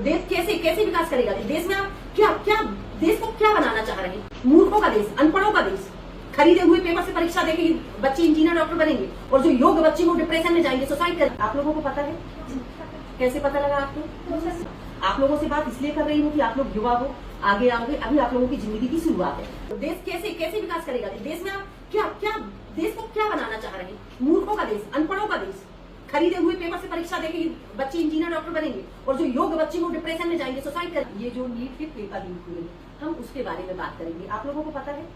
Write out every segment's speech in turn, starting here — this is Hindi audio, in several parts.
देश कैसे कैसे विकास करेगा? देश में आप क्या क्या देश को क्या बनाना चाह रहे हैं? मूर्खों का देश, अनपढ़ों का देश। खरीदे हुए पेपर से परीक्षा देके बच्चे इंजीनियर डॉक्टर बनेंगे और जो योग्य बच्चे वो डिप्रेशन में जाएंगे, सुसाइड करेंगे। आप लोगों को पता है? कैसे पता लगा आपको? आप लोगों से बात इसलिए कर रही हूँ कि आप लोग युवा हो, आगे आओगे, अभी आप लोगों की जिंदगी की शुरुआत है। तो देश कैसे कैसे विकास करेगा? देश में आप क्या क्या देश को क्या बनाना चाह रहे हैं? मूर्खों का देश, अनपढ़ों का देश। खरीदे हुए पेपर से परीक्षा देके बच्चे इंजीनियर डॉक्टर बनेंगे और जो योग्य बच्चे वो डिप्रेशन में जाएंगे, सुसाइड करेंगे। ये जो नीट के पेपर लीक हुए, हम उसके बारे में बात करेंगे। आप लोगों को पता है?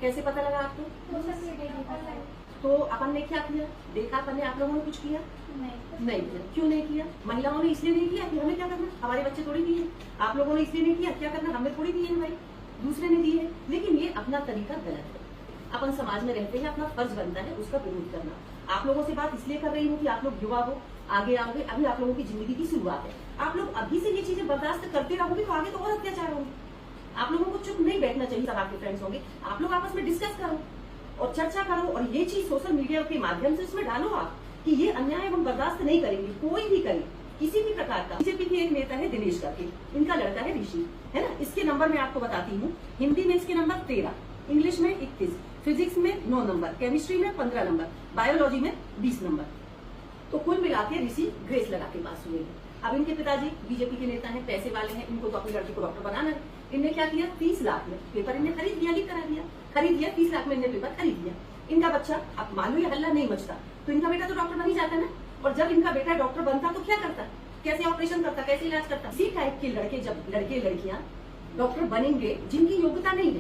कैसे पता लगा आपको? तो अपन ने क्या किया? देखा अपन ने, आप लोगों ने कुछ किया? नहीं किया। क्यों नहीं किया? महिलाओं ने इसलिए नहीं किया कि हमें क्या करना, हमारे बच्चे थोड़ी दिए। आप लोगों ने इसलिए नहीं किया, क्या करना, हमें थोड़ी दिए हैं भाई, दूसरे ने दिए है। लेकिन ये अपना तरीका गलत है। अपन समाज में रहते हैं, अपना फर्ज बनता है उसका विरोध करना। आप लोगों से बात इसलिए कर रही हूँ कि आप लोग युवा हो, आगे आओगे, अभी आप लोगों की जिंदगी की शुरुआत है। आप लोग अभी से ये चीजें बर्दाश्त करते रहोगे तो आगे तो और अत्याचार होंगे। आप लोगों को चुप नहीं बैठना चाहिए। सब आपके फ्रेंड्स होंगे, आप लोग आपस में डिस्कस करो और चर्चा करो और ये चीज सोशल मीडिया के माध्यम से उसमें डालो आप कि ये अन्याय हम बर्दाश्त नहीं करेंगे, कोई भी करे, किसी भी प्रकार का। बीजेपी के एक नेता है दिनेश करके, इनका लड़का है ऋषि, है ना। इसके नंबर मैं आपको बताती हूँ। हिंदी में इसके नंबर 13, इंग्लिश में 31, फिजिक्स में 9 नंबर, केमिस्ट्री में 15 नंबर, बायोलॉजी में 20 नंबर। तो कुल मिला के ऋषि ग्रेस लगा के पास हुए हैं। अब इनके पिताजी बीजेपी के नेता हैं, पैसे वाले हैं, इनको तो अपनी लड़की को डॉक्टर बनाना है। इनने क्या किया? 30 लाख में पेपर इन्हें खरीद लिया, लीक करा दिया, खरीद लिया। 30 लाख में इन्हें पेपर खरीद लिया। इनका बच्चा, अब मालूम ये हल्ला नहीं मचता तो इनका बेटा तो डॉक्टर बन ही जाता ना। और जब इनका बेटा डॉक्टर बनता तो क्या करता, कैसे ऑपरेशन करता, कैसे इलाज करता। इसी टाइप के लड़के, जब लड़के लड़कियां डॉक्टर बनेंगे जिनकी योग्यता नहीं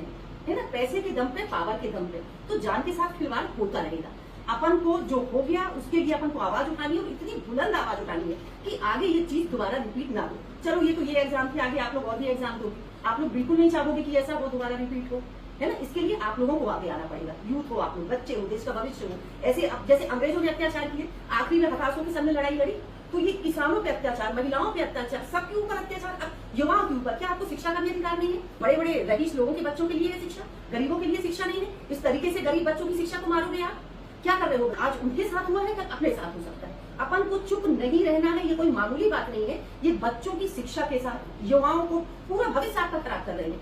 है ना, पैसे के दम पे, पावर के दम पे, तो जान के साथ खिलवाड़ होता रहेगा। अपन को जो हो गया उसके लिए अपन को आवाज उठानी है और इतनी बुलंद आवाज उठानी है कि आगे ये चीज दोबारा रिपीट ना हो। चलो ये तो ये एग्जाम थी, आगे आप लोग और भी एग्जाम दोगे। आप लोग बिल्कुल नहीं चाहोगे कि ऐसा वो दोबारा रिपीट हो, है ना। इसके लिए आप लोगों को आगे आना पड़ेगा। यूथ हो, आप लोग बच्चे हो, देश का भविष्य हो। ऐसे जैसे अंग्रेजों ने अत्याचार किए, आखिरी में हताशों के सामने लड़ाई लड़ी, तो ये किसानों पे अत्याचार, महिलाओं पे अत्याचार, सबके ऊपर अत्याचार, अब युवाओं के ऊपर। क्या आपको शिक्षा का भी अधिकार नहीं है? बड़े बड़े रईस लोगों के बच्चों के लिए है शिक्षा, गरीबों के लिए शिक्षा नहीं है। इस तरीके से गरीब बच्चों की शिक्षा को मारोगे आप? क्या कर रहे हो? आज उनके साथ हुआ है, कल अपने साथ हो सकता है। अपन को चुप नहीं रहना है, ये कोई मामूली बात नहीं है। ये बच्चों की शिक्षा के साथ युवाओं को पूरा भविष्य आपका खराब कर रहे हैं।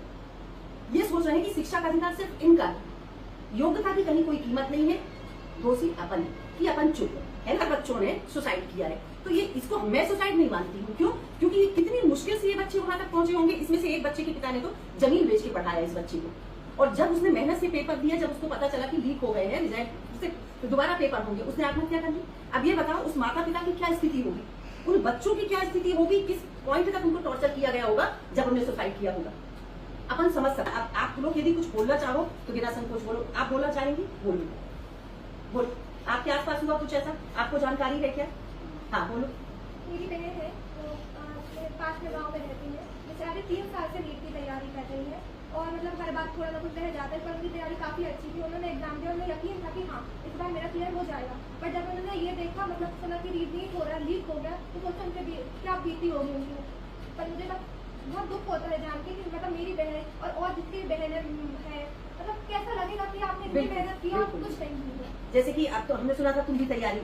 ये सोच रहे हैं कि शिक्षा का अधिकार सिर्फ इनका है, योग्यता की कहीं कोई कीमत नहीं है। दोषी अपन कि अपन चुप है ना। बच्चों ने सुसाइड किया है तो ये, इसको मैं सुसाइड नहीं मानती हूँ। क्यों? क्योंकि ये कितनी मुश्किल से ये बच्चे वहां तक पहुंचे होंगे। इसमें से एक बच्चे के पिता ने तो जमीन बेच के पढ़ाया इस बच्चे को, और जब उसने मेहनत से पेपर दिया, जब उसको पता चला कि लीक हो गए हैं रिजल्ट से, तो दोबारा पेपर होंगे, उसने आत्महत्या कर ली। अब ये बताओ उस माता पिता की क्या स्थिति होगी, उन बच्चों की क्या स्थिति होगी, किस पॉइंट तक उनको टॉर्चर किया गया होगा जब उन्होंने सुसाइड किया होगा। अपन समझ सकते। अब आप लोग यदि कुछ बोलना चाहो तो बिना संकोच बोलो। आप बोलना चाहेंगी? बोलो, बोलो। आपके आसपास हुआ कुछ ऐसा, आपको जानकारी है क्या? हाँ बोलो। मेरी बहन है, वो पास में गाँव में रहती है। बेचारी 3 साल से नीट की तैयारी कर रही है और मतलब हर बात थोड़ा ना कुछ रह जाता है, पर उनकी तैयारी काफी अच्छी थी। उन्होंने एग्जाम दिया, उन्हें यकीन था कि हाँ इस बार मेरा क्लियर हो जाएगा। पर जब उन्होंने ये देखा, मतलब सुना कि लीक हो रहा है, लीक हो गया, तो सोचा उनके क्या बीती होगी उनकी। पर मुझे बहुत दुख होता है जान के कि मतलब मेरी बहन और जितनी बहनें है, मतलब कैसा लगेगा कि आपने इतनी मेहनत की और कुछ नहीं हुआ। जैसे कि अब तो हमने सुना था तुम भी तैयारी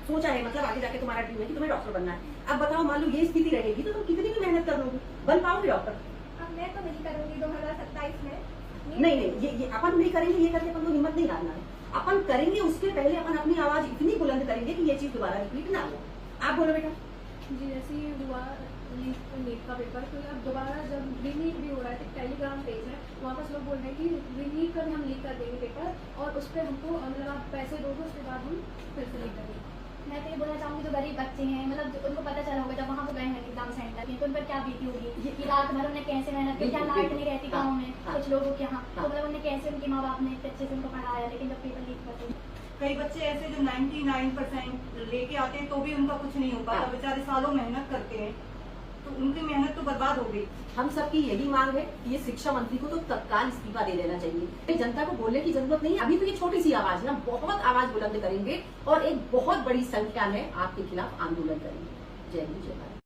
सोचा है, मतलब आगे जाके तुम्हारा ड्रीम है कि तुम्हें डॉक्टर बनना है। अब बताओ मान लो ये स्थिति रहेगी तो तुम कितनी भी मेहनत कर लोगी, बन पाओगे डॉक्टर? अब मैं तो नहीं करूंगी 2027 में। नहीं, ये अपन नहीं करेंगे, ये करके अपन को हिम्मत नहीं हारना है। अपन करेंगे, उसके पहले अपन अपनी आवाज इतनी बुलंद करेंगे कि ये चीज दोबारा रिपीट ना हो। आप बोलो बेटा। जी, जैसे ये हुआ नीट का पेपर, तो अब दोबारा जब रीनीट भी हो रहा है, तो टेलीग्राम पेज है, वहाँ पर लोग बोल रहे हैं कि रीनीट कर हम लीक कर देंगे पेपर और उस पर हमको मतलब आप पैसे दोगे, उसके बाद हम फिर से लीक करेंगे। मैं तो ये बोलना चाहूँगी जो गरीब बच्चे हैं, मतलब उनको पता चला होगा जब वहाँ पर गए हैं एग्जाम सेंटर में, तो उन पर क्या बीती होगी कि रात भर उन्हें कैसे मेहनत की, क्या लाइट नहीं रहती गाँव में कुछ लोगों के यहाँ, तो मतलब उन्हें कैसे उनके माँ बाप ने अच्छे से उनको पढ़ाया, लेकिन जब पेपर लीक करते हैं। कई बच्चे ऐसे जो 99% लेके आते हैं तो भी उनका कुछ नहीं हो पाता, बेचारे सालों मेहनत करते हैं तो उनकी मेहनत तो बर्बाद हो गई। हम सबकी यही मांग है कि ये शिक्षा मंत्री को तो तत्काल इस्तीफा दे देना चाहिए। जनता को बोलने की जरूरत नहीं है, अभी तो ये छोटी सी आवाज है, हम बहुत आवाज बुलंद करेंगे और एक बहुत बड़ी संख्या में आपके खिलाफ आंदोलन करेंगे। जय हिंद, जय भारत।